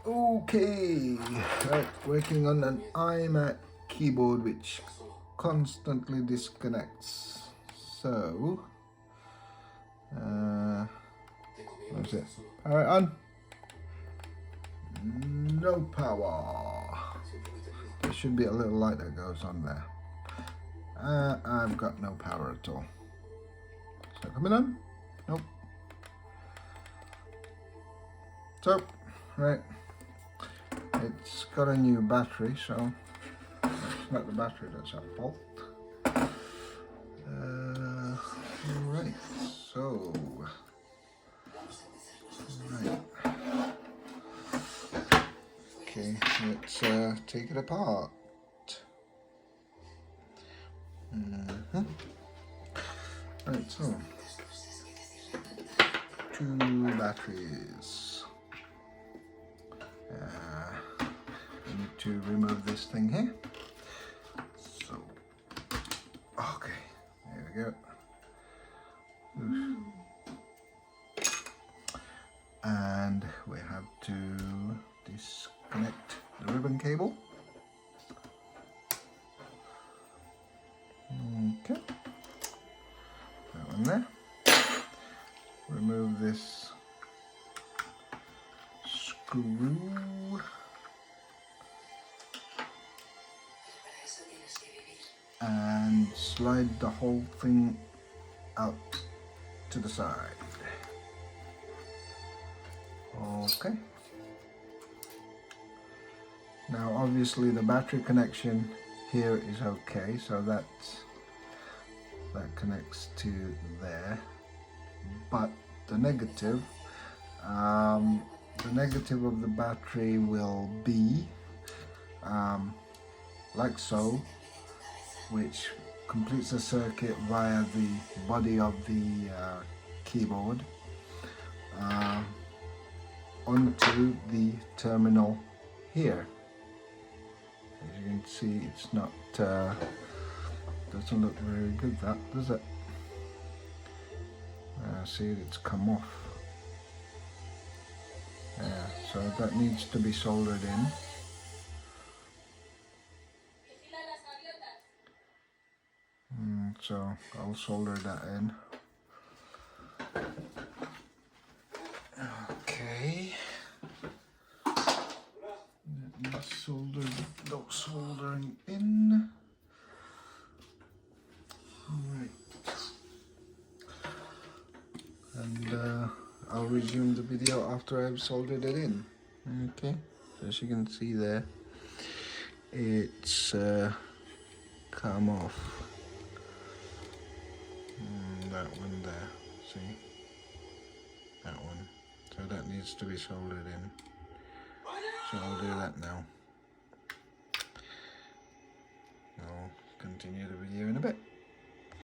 Okay, right, working on an iMac keyboard which constantly disconnects. So, what's it? Power on. No power. There should be a little light that goes on there. I've got no power at all. So coming on? Nope. So, right. It's got a new battery, so it's not the battery that's at fault. Right, so, right. Okay, let's take it apart. Right, so, 2 batteries. I need to remove this thing here. So, okay, there we go. And we have to disconnect the ribbon cable. Okay, that one there. Remove this screw. And slide the whole thing out to the side. Okay. Now obviously the battery connection here is okay, so that connects to there. But the negative of the battery will be like so, which completes the circuit via the body of the keyboard onto the terminal here. As you can see, it's not doesn't look very good, that does it? See, it's come off. Yeah, so that needs to be soldered in. So I'll solder that in. Okay. Let me solder those soldering in. Right. And I'll resume the video after I've soldered it in. Okay. So as you can see there, it's come off. That one there, see? That one. So that needs to be soldered in. So I'll do that now. I'll continue the video in a bit.